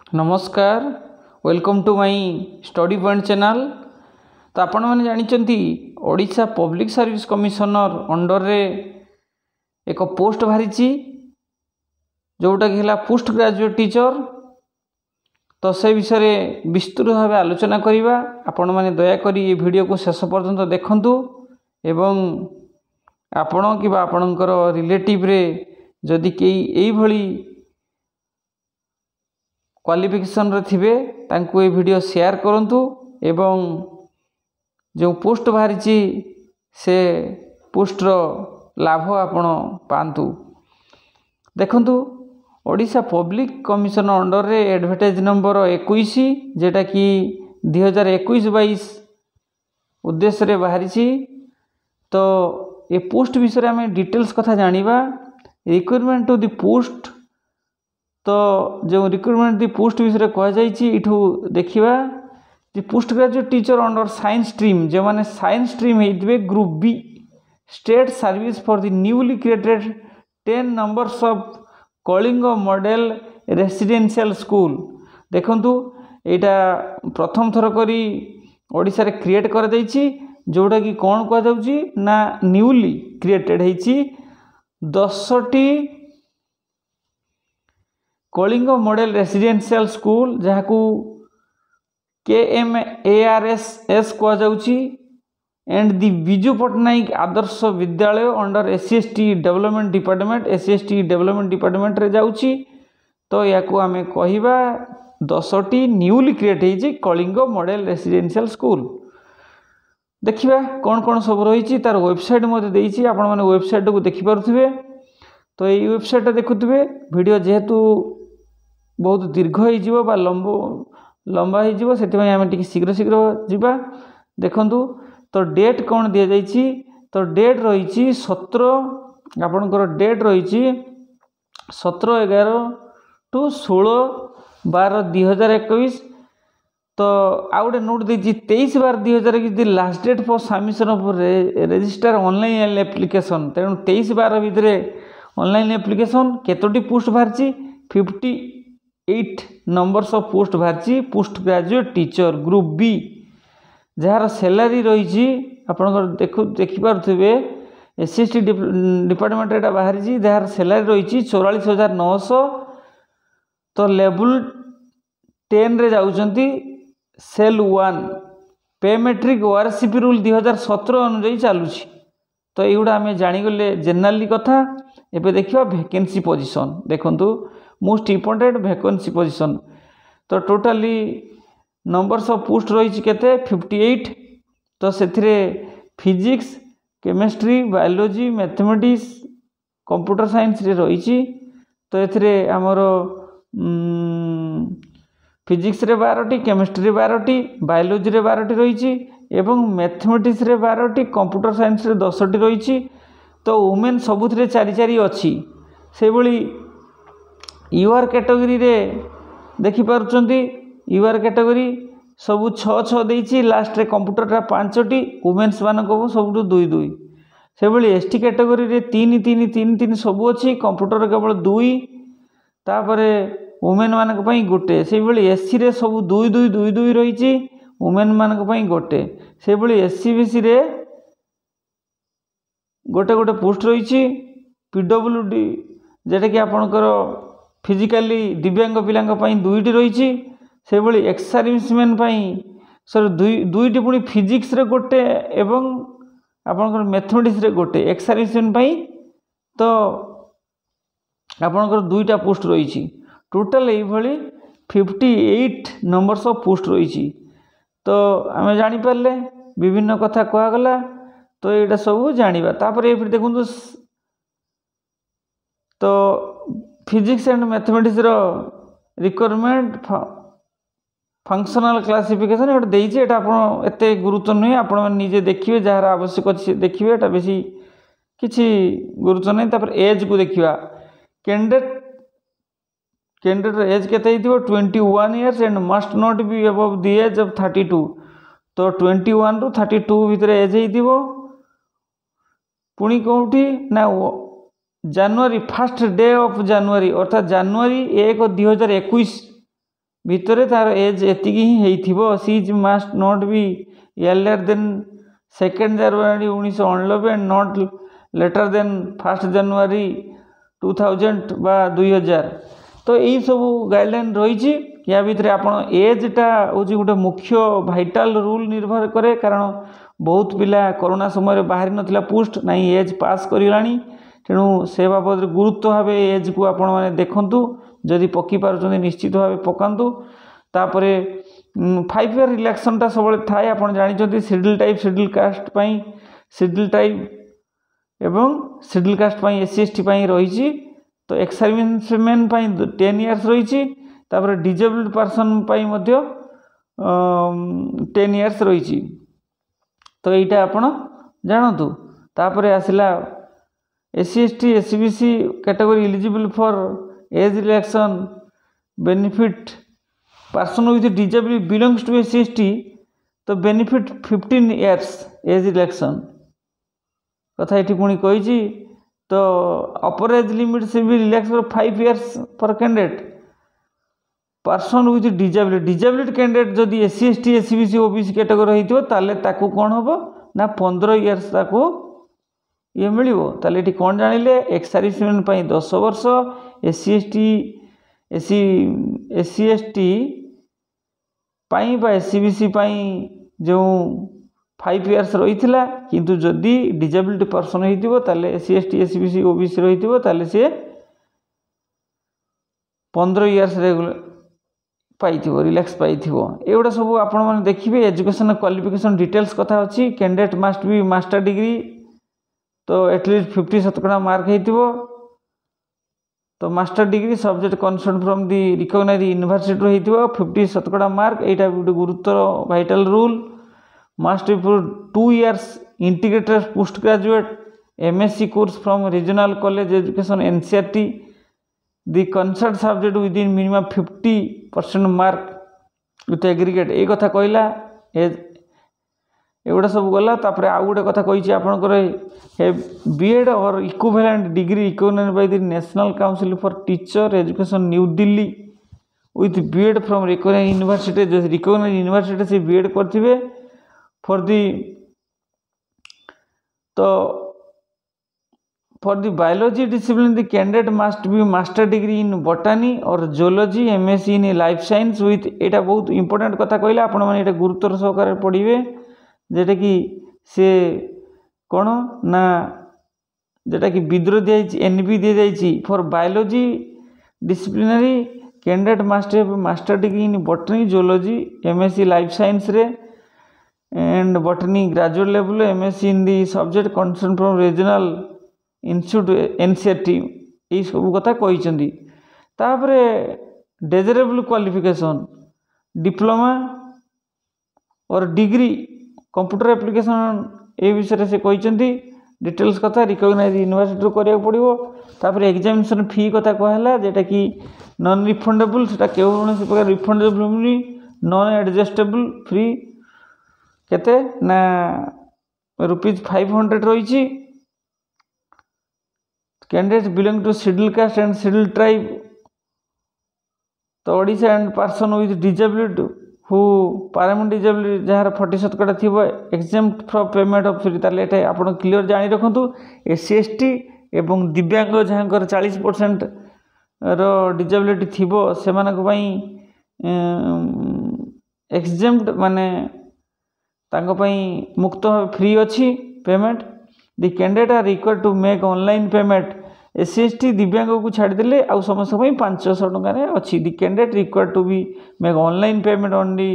नमस्कार, welcome to my study point channel. तो आपण मैंने जानते Odisha public service commissioner under रे एक पोस्ट बाहरी जोटा कि पोस्ट ग्रेजुएट टीचर। तो से विषय विस्तृत भाव आलोचना करवा। आपण मैंने दयाकोरी ये वीडियो को शेष पर्यंत देखंतु एवं आपण कि आपणकर रिलेटिव रे जदि कई यही भली क्वालिफिकेशन रे थिबे तांको ये वीडियो शेयर करंतु एवं जो पोस्ट बाहरी से पोस्टर लाभ आपण पांतु। देखंतु ओडिशा पब्लिक कमिशन अंडर रे एडवर्टाइज नंबर 21 जेटा कि 2021-22 उद्देश्य रे बाहरी। तो ये पोस्ट विषय में डिटेल्स कथा जानिबा। रिक्रूटमेंट टू द पोस्ट, तो जो रिक्रूटमेंट दी पोस्ट विषय कह जाइठू देखा the post graduate teacher under science stream जो मैंने साइंस स्ट्रीम होते group B state service for the newly created 10 numbers of Kalinga model residential school. देखंतु यहाँ प्रथम थर करी ओडिशा रे क्रिएट कर जोटा कि कौन कह जाउची ना न्यूली क्रिएटेड होती 10टी कलिंग मॉडल रेसिडेंशियल स्कूल जहाँ को KMARSS कह जाउची and the Biju Patnaik Adarsh Vidyalaya under SC/ST development department development department रे जाउची। तो या को आमे कहिबा 10टी न्यूली क्रिएट होती कलिंग मॉडल रेसिडेंशियल स्कूल। देखिबा कौन कौन सब रही तार वेबसाइट मते देइची, आपण माने वेबसाइट को देखि पारुथिबे। तो ये वेबसाइट देखुथिबे। वीडियो जेहेतु बहुत दीर्घ हो लंबा हो शीघ्र शीघ्र जीवा। देखंतु तो डेट कौन दि जाइए, तो डेट रही 17 आपणकर डेट रही 17/11 टू 16/12/2021। तो आउ गोटे नोट देती 23/12 last date for submission of register online application. तेणु 23/12 भितर ऑनलाइन एप्लिकेशन केतोटी पोस्ट बाहरी 58 नंबर्स ऑफ पोस्ट बाहरी post graduate teacher group B जार सैलरी रही देखिपे SC/ST डिपार्टमेंट एटा बाहरी जार सैलरी रही 44,900। तो लेवल 10 रे जाउचंती सेल 1 पे मेट्रिक ORCP रूल 2017 अनुଯାयी चलुची। तो युवा आम जानीगले जेनराली कथा। एबे देखिए वैकेंसी पोजीशन देखंतु मोस्ट इंपोर्टेंट वैकेंसी पोजीशन। तो टोटाली नंबर्स ऑफ पोस्ट रही केते 58। तो से physics chemistry biology mathematics computer science रे रही। तो एथिरे हमर फिजिक्स रे 12टी केमिस्ट्री रे 12टी बायोलॉजी रे 12टी रही एवं मैथमेटिक्स रे 12टी कंप्यूटर साइंस रे 10टी रही। तो वुमेन सबुथिरे 4 अच्छी से भली यूआर कैटेगरी रे देखि पारुचंती। यूआर कैटेगरी सबू 6 देइछि लास्ट रे कंप्यूटर 5टी वुमेन्स मानक सब 2 से भली ST कैटेगरी रे 3 सबू अच्छी कंप्यूटर केवल 2 तापरे वुमेन मानक पई गोटे से भली SC रे सब 2 रही वुमेन मानक पई गोटे से भली SC/BC रे गोटे गोटे पोस्ट रही PWD जेटा कि आपणकर फिजिकली दिव्यांग पिलांग पई 2टी रही से भली एक्स सर्विसमैन पई सर 2टी पुणी फिजिक्स रे गोटे एवं आपणकर मैथमेटिक्स रे गोटे एक्स सर्विसमैन पई। तो आपणकर 2टा पोस्ट रही टोटल ये 58 नंबर्स ऑफ पोस्ट रही। तो आम जानी पारले विभिन्न कथा कहगला। तो यहाँ सब जाना तापर ये देखो। तो physics and mathematics requirement functional classification ये देती आप गुरुत्व नुहे आपण निजे देखिए जार आवश्यक अच्छे देखिए एटा बेसी किसी गुरुत्व नहीं। तापर एज को देखा कैंडिडेट एज केते 21 years and must not be above the age of 32। तो 21 रू 32 भितर एज हो पुणी कौटी ना जनवरी 1 डे ऑफ जनवरी अर्थात जनवरी 1, 2021 भितर तार एज एति he she is must not be earlier than 2 January 1998 and not later than 1 January 2000 बा 2000। तो यही सब गाइडलाइन रही। या भितर आपण एजटा हूँ गोटे मुख्य भाइटाल रूल निर्भर करे, कारण बहुत पिला कोरोना समय बाहरी नथिला पोस्ट ना एज पास करलानी, तेणु से बाबद गुरुत्व भाव एज को आपण मैंने देखु, जदि पकी पार्टी निश्चित भाव पकातु। तापर 5 ईयर रिलैक्सनटा सब थाए, आप जानते शेड्यूल टाइप शेड्यूल कास्ट पाई, शेड्यूल टाइप एवं शेड्यूल कास्ट पाई SC ST पाई रही। तो एक्स सर्विसमैन पाई 10 इयर्स रही, तापर डिजेबल्ड पर्सन पाई मध्य 10 इयर्स रही। तो यहीटा आपण जानतु। तापर आसला SC ST SCBC category eligible for age relaxation benefit person with disability belongs to SC ST, तो बेनिफिट 15 इयर्स एज रिलैक्सन कथा ये पुणी कही। तो अपर एज लिमिट से भी relax for 5 years for candidate person with disability candidate जदि SC ST SCBC OBC category होता कौन हम ना 15 इयर्स ताको ये मिल। ताले ये कौन जानिले एक्स सर्विसमैन 10 वर्ष, SC ST पाई बा SCBC पाई जो 5 इयर्स रही थिला, किंतु जदि डिजेबिलिटी पर्सन होइतिबो ताले SC ST SCBC OBC रही ताले से 15 इयर्स रेगुलर पाइथिबो, रिलैक्स पाइथिबो। एगुड़ा सब आपण माने देखिबे। एजुकेशन क्वालिफिकेशन डिटेल्स कथा अछि। Candidate must be master degree, तो एटलिस्ट 50% मार्क होइतिबो। तो master degree subject concern from the recognized university होइतिबो 50% मार्क। एटा गोटे गुरुत्व vital rule. Must be for 2 years integrated post graduate MSc course from regional college education NCERT, the concern subject within minimum 50% mark with aggregate. ये कथा कहला एगुड़ा सब गला। तापर आउ गोटे कथा कही आपंकर BEd और equivalent degree recognized by the national council for teacher education new Delhi with BEd from recognized university. जो रिकॉग्नाइज्ड यूनिवर्सिटी से BEd करथिबे for the for the biology discipline the candidate must be master degree in botany or zoology MSc in life science with एटा बहुत important कथा कहला आपण माने एटा गुरुत्व सहकार पढ़िबे, जेटा कि से कौन ना जेटा कि विद्रोह दिया NB दी जाइए for biology disciplinary candidate must have master degree in botany zoology MSc life science रे and botany graduate level MSc in the subject concern from regional institute NCERT। यही सब कथा कही। तापर डेजरेबल क्वालिफिकेशन डिप्लोमा और degree computer application ए विषय से कहते डिटेल्स कथा रिकॉग्नाइज्ड यूनिवर्सिटी करिया पड़िबो। तापर एग्जामिनेशन फी कथा कहला जेटा कि नॉन रिफंडेबल, सेटा कौन से प्रकार रिफंडेबल नहीं, नॉन एडजस्टेबल फ्री केते ना ₹500 रही। Candidate belong to schedule caste and schedule tribe, तो Odisha and person with disability who permanent disability जहाँ 40% थी exempt from payment of free. ताले एटा आपण क्लियर जानी रखंतु। SC ST एवं दिव्यांग जहाँ 40% रो डिजेबिलिटी थिबो सेमानक पई एक्जेम्प्ट माने तांको पई मुक्त फ्री अछि payment. The candidate are required to make online payment. SC ST दिव्यांग को छाड़देले आउ समस्त 500 टकर अच्छी। The candidate required to be make online payment on the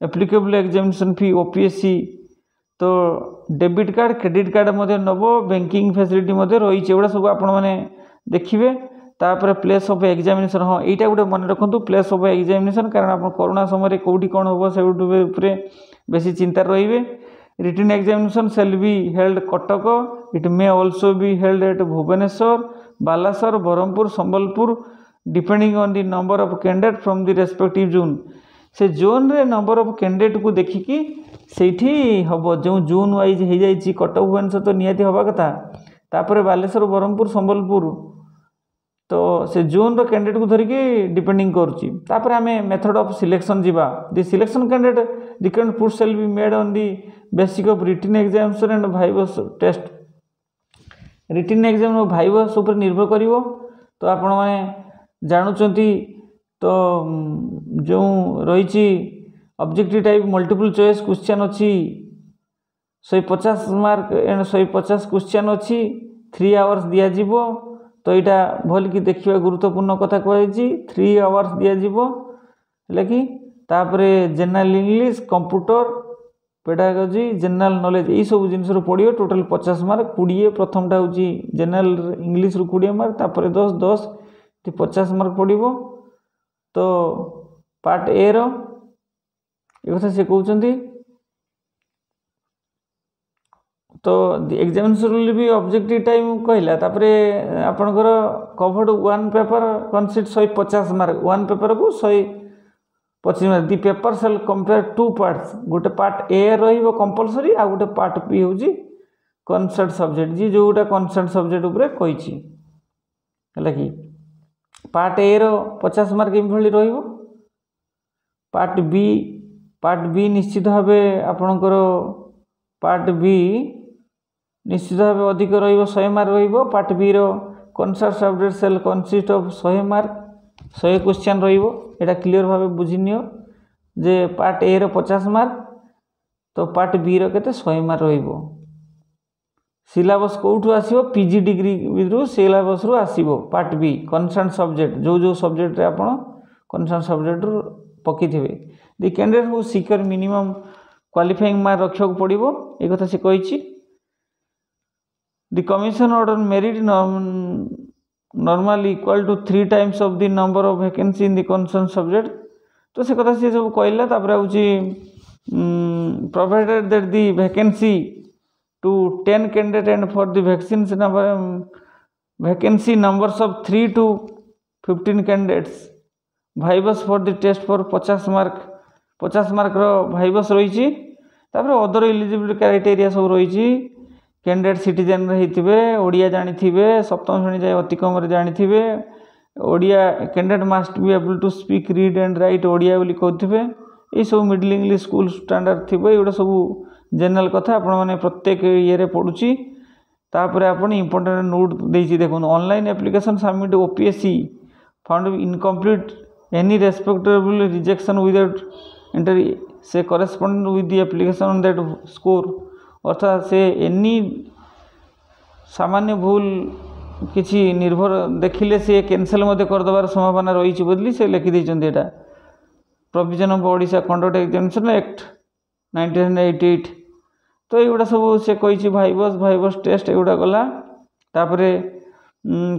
applicable examination fee OPSC। तो debit card credit card net banking facility रही। एगुड़ा सब आपण मैंने देखिए। तापर प्लेस ऑफ एग्जामिनेशन, हाँ यहाँ गोटे मन रखु प्लेस ऑफ एग्जामिनेशन, कारण आप कोरोना समय कौटी कौन हम से बेसी चिंता रे। Written examination shall be held Cuttack, it may also be held at Bhubaneswar, Balasore, Berhampur, Sambalpur depending on the number of candidate from the respective zone. से जोन रे नंबर ऑफ कैंडिडेट को देखिकी सेठी हम जो जोन वाइज हो जाए कटक भुवनेश्वर तो निहाती हवा कथा। तापर बालेश्वर, बरहमपुर, संबलपुर तो से जोन रो कैंडिडेट को धरिकी डिपेंडिंग करुच्ची तापर आम मेथड ऑफ सिलेक्शन जीवा the selection candidate requirement put shall be made on the basic of written examination and viva test written exam और भाइवस उपर निर्भर करिवो तो आपण माने जानुचंती तो जो रही objective type multiple choice question अच्छी 150 मार्क एंड 150 क्वेश्चन अच्छी 3 आवर्स दिया जीवो तो यहाँ भल कि देखा गुरुत्वपूर्ण कथा कहुई 3 आवर्स दिज्व कि general English computer pedagogy general knowledge यही सब जिन पड़ो टोटाल 50 मार्क 20 प्रथमटा हूँ जनरल इंग्लिश 20 मार्क तापर 10 10 50 मार्क पड़ो तो पार्ट ए रो कथा से कहते तो एग्जामिनेशन भी ऑब्जेक्टिव टाइम कहला तापरे आपनकर covered one paper consist 150 mark one paper को 125 mark the paper shall compare to parts गोटे पार्ट ए रहिबो कंपलसरी आ गोटे पार्ट बी होजी कनसेप्ट सब्जेक्ट जी जोटा कनसेप्ट सब्जेक्ट ऊपर कहिछि हला कि पार्ट ए रो 50 मार्क इमभली रहिबो पार्ट बी निश्चित भावे आपनकर पार्ट बी निश्चित भाव अधिक रही मार्क रो पार्ट बी रो concept subject shall consist of 100 mark 100 question रहा क्लीयर भाव बुझीनियो जे पार्ट ए रो 50 मार्क तो पार्ट बी रो केते 100 मार्क रहिबो सिलेबस कोठू आसीबो पीजी डिग्री रु सिलेबस रु आसीबो पार्ट बी कनसर्न सब्जेक्ट जो सब्जेक्ट रे आपण कनसर्न सब्जेक्ट रु पकिथिबे the candidate who secure minimum qualifying mark रखिया पड़ो ये कथा से कही The commission order merit normally equal to 3 times of the number of vacancy in the concerned subject तो से कथा से सब कहला तापर आउची provided that the vacancy to 10 candidate and for the vacancy numbers of 3 to 15 candidates भाइबस for the test for 50 mark रो भाइबस रही तापर अदर एलिजिबिलिटी क्राइटेरिया सब रही कैंडिडेट सिटीजन रही ओडिया जानी सप्तम श्रेणी जाए अति कम जानी Odia candidate must be able to speak read and write Odia बोली कहते ये सब मिडिल इंग्लिश स्कूल स्टैंडर्ड थी ये सब जनरल कथा आपण मैंने प्रत्येक ये पड़ुची तापर आप इंपोर्टेंट नोट देती देखो online application submit OPSC found incomplete any respectable rejection without enter से correspond with the application on that score अर्थात से एनी सामान्य भूल किसी निर्भर देखिले से कैंसल करदेवार संभावना रही बोली से लिखिदे यहाँ provision of Odisha conduct examination act 1988 तो युवा सब से कही भाइबस टेस्ट युवा गला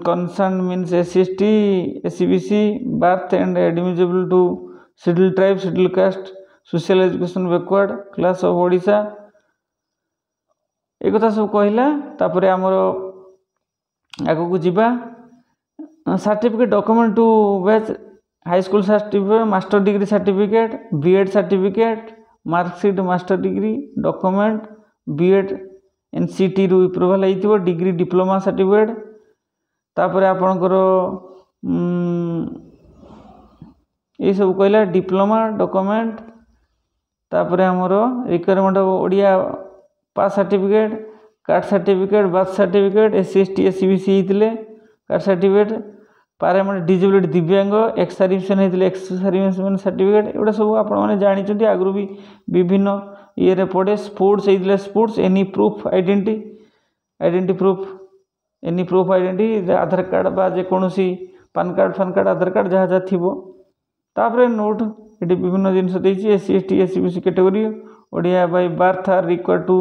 concern means SC/ST SCBC birth and admissible to schedule tribe schedule caste social education backward class of Odisha एक कथा सब कहला तापर आमर आगो को जीवा certificate document to batch high school certificate master degree certificate BEd certificate marksheet master degree document BEd NCT रु अप्रूवल होइतिबो डिग्री डिप्लोमा सर्टिफिकेट तापर आपनकर ये सब कहला डिप्लोमा डॉक्यूमेंट तापर आमर requirement of Odia pass certificate caste certificate birth certificate SC/ST SCBC होते कास्ट सर्टिफिकेट पारामेंट डिजेबिलिटी दिव्यांग एक्स सर्विसमेन होते एक्स सर्विसमेन सर्टिफिकेट एगुड़ा सब आपने जानते आगु भी विभिन्न ये पड़े स्पोर्ट्स होते sports any proof identity proof identity Aadhaar card बा जेकोसी पान कार्ड आधार कार्ड जहाँ जहाँ थी तापर नोट ये विभिन्न जिन SC/ST SCBC category Odia by birth are required to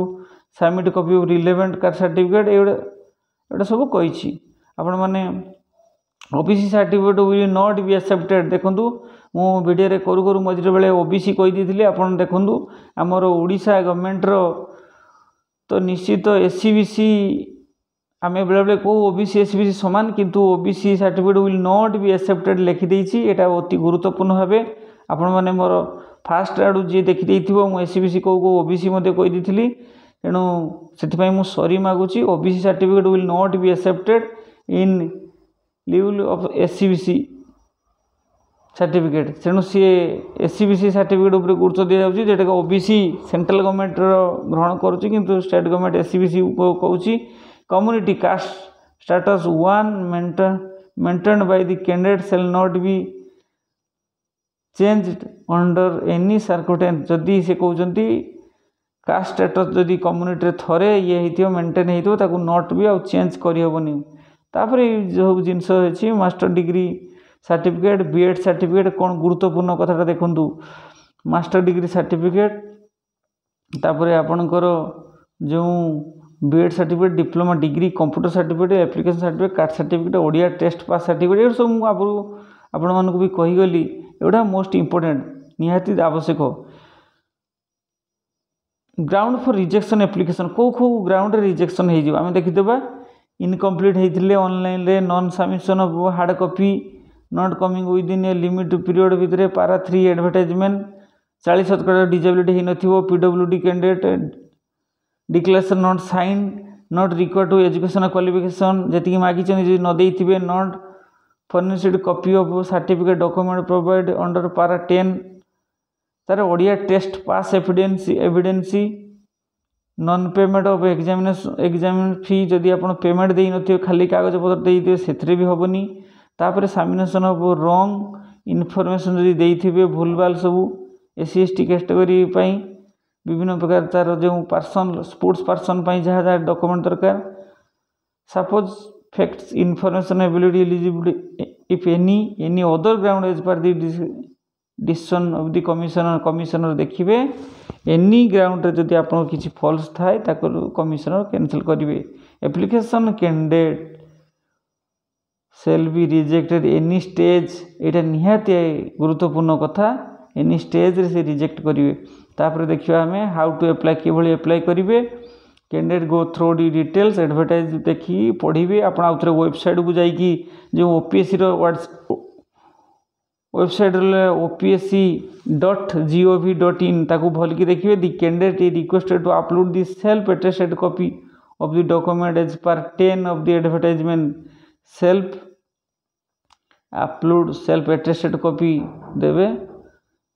submit copy of relevant caste certificate एटा सब कही आपण मैंने OBC certificate will not be accepted देखूँ मु वीडियो रे करू करू मझे बेले ओबीसी कही आपन देखूँ आमर ओडिशा गवर्नमेंट तो निश्चित SCBC आम बेले बेले कहूँ ओबीसी SCBC समान किंतु OBC certificate will not be accepted लिखिदे अति गुरुत्वपूर्ण भाव आपण मैंने मोर फास्ट आड़ू जी देखी SCBC कौ ओबीसी कही तेणु से सॉरी मागुची OBC certificate will not be accepted in lieu of SCBC certificate तेणु सी SCBC सर्टिफिकेट उपर गुरुत्व दि जाऊँगी जोटा OBC सेंट्रल गवर्नमेंट ग्रहण करुच्ची किंतु स्टेट गवर्नमेंट SCBC कहूँ community caste status one maintained by the candidate shall not be changed under any circumstance जदि से कहते कास्ट स्टेटस जदि कम्युनिटी थरे ये होती मेंटेन होता नॉट भी आउ चेंज करहबनी तापर जो जिनस अच्छी master degree certificate B.Ed certificate कौन गुरुत्वपूर्ण कथाटा देखूँ मास्टर डिग्री सर्टिफिकेट तापर आपणकर जो B.Ed certificate diploma degree computer certificate application certificate caste certificate Odia test pass certificate ये सब मुझे आपण मानक भी कहीगली एटा मोस्ट इम्पोर्टेंट निहाती आवश्यक ग्राउंड फॉर रिजेक्शन एप्लिकेशन कौ ग्राउंड रिजेक्शन हो देखीदे इनकम्प्लीट होते ऑनलाइन रे non submission of hard copy not coming within a limit period भितर पारा 3 एडवर्टाइजमेंट 40% डिजेबिलिटी हो PWD candidate declaration not sign not required to education qualification जी मागी जी नदे not furnished copy of certificate document provide under para 10 तार Odia test pass evidence non payment of examination फी जदि आप payment दे न खाली कागज पत्र दे से भी हेनी तापर सामिनेशन ऑफ रॉन्ग इनफॉरमेशन जदि देइथिबे भूलभाल सब SC/ST कैटेगरी विभिन्न प्रकार तार जो पर्सन स्पोर्ट्स पर्सन जहाँ जहाँ डॉक्यूमेंट दरकार suppose facts information ability eligibility if any other ground as per the decision of the commissioner देखिए एनी ग्राउंड जदि आप किसी फॉल्स थाए कमिशनर कैंसिल करेंगे application candidate shall be rejected any stage यहाँ निहाती गुरुत्वपूर्ण कथा एनी स्टेज रे से रिजेक्ट करेंगे तापर देखिए आम हाउ टू अप्लाई कि अप्लाई करेंगे candidate go through the details advertise देखी पढ़े आप आउ थे वेबसाइट को जाकि जो OPSC वेबसाइट OPSC.gov.in ताकू भल कि देखिए the candidate requested to upload the self attested copy of the document as per 10 of the advertisement self upload self attested copy देवे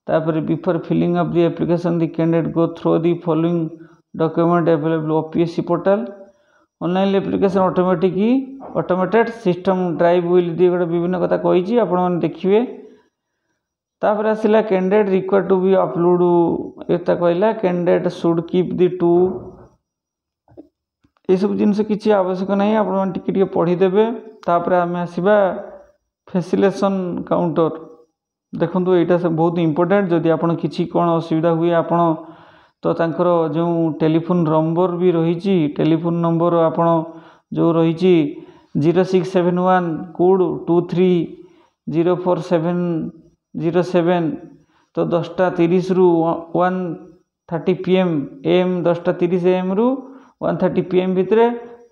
तापर before filling of the application the candidate go through the following document available OPSC portal online application automated system drive will the गोटे विभिन्न कथा कही आपण देखिए तापर आसला candidate required to be upload एता कहला candidate should keep the to ये सब जिनस किसी आवश्यक नहीं आपण टिके पढ़ीदेवे तापर आम आसवा फैसिलेशन काउंटर देखो यहाँ से बहुत इंपोर्टेंट जदि आपन किसी कौन असुविधा हुए आपन तो तांकर जो टेलीफोन नंबर भी रही टेलीफोन नंबर आपन जो रही 0671 कोड 23040707 तो 10:30 रु 1:30 PM AM 10:30 AM रु 1:30 PM भितर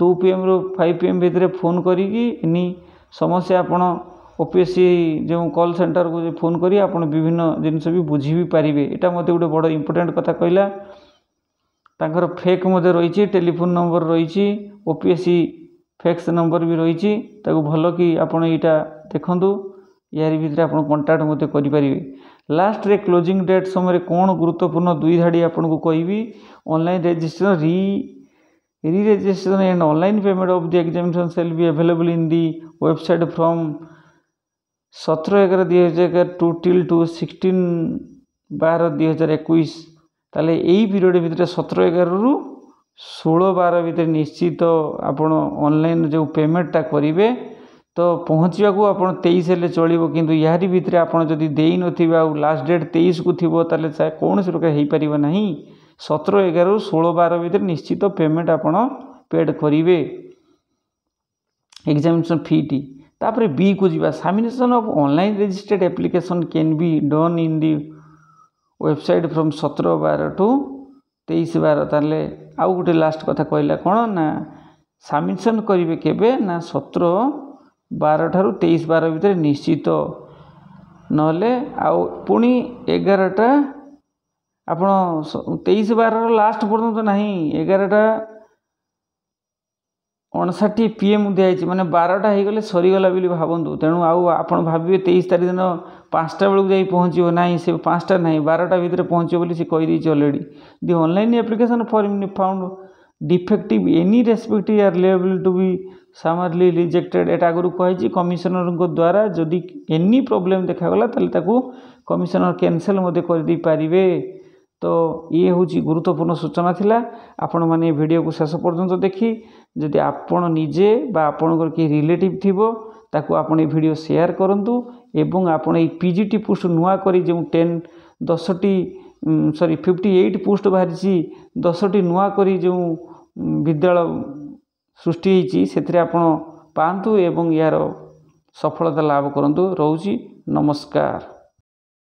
2 PM रु 5 PM भितर फोन करी समस्या आपन OPSC जो कॉल सेंटर को फोन करी आपन विभिन्न जिनस भी बुझी भी पारिबे एटा मते गोटे बड़ इंपोर्टेंट कथा कहला तांकर फेक मते रही टेलीफोन नंबर रही OPSC फैक्स नंबर भी रही ताकू भल कि आपन एटा देखंतु यार भितर आप कंटाक्ट मते करि परिबे लास्ट रे क्लोजिंग डेट समय कौन गुरुत्वपूर्ण 2 धाड़ी आपन को कहबी online registration reregistration and online payment of the examination shall be available in the website from 17/11/2021 to till to 16/12/2021 ताले यही पीरियड भितर 17/11 रु 16/12 भितर निश्चित आपण ऑनलाइन जो पेमेंटटा करेंगे तो पहुँचा को आप 23 हेल्ले चलो किंतु यारी भितर आपड़ जदि दे ना लास्ट डेट 23 को थी ताले कौन से प्रकार हो पार ना 17/11 रु 16/12 भितर निश्चित पेमेंट आप पेड करेंगे एग्जामिनेशन फी टी तापर बी को जीवा submission of online registered application can be done in the website from 17/12 to 23/12 ताले आउ गोटे लास्ट कथा कहला कौन ना सबमिशन करेंगे केबे ना 17/12 ठारू 23/12 भितर निश्चित नले आउ पुणी 11टा आप 23/12 लास्ट पर्यंत ना 11टा 59 PM दिखाई मैंने 12टा होगले सरीगला बोली भावतु तेणु आप भावे 23 तारीख दिन 5टा बेलू जा पहुँचो ना से 5टा ना 12टा भितर पहुँचो बोली कहीदे already the online application for found defective any respective are liable to be summarily rejected at आगुरी कही कमिशनर द्वारा जदि एनी प्रोब्लेम देखागला ताकू कमिशनर कैंसल कर पारे। तो ये हूँ गुरुत्वपूर्ण सूचना थिला आपण माने वीडियो को शेष पर्यंत देखी जदि आपण निजे बा आपणकर कि रिलेटिव थिबो ताकू आपण ये वीडियो शेयर करंतु एवं आपण ये पीजीटी पोस्ट नुआ करी जो 58 पोस्ट बाहरी 10टी नुआ करी जो विद्यालय सृष्टि होती से आपण पातु एवं यार सफलता लाभ करंतु। रोची नमस्कार।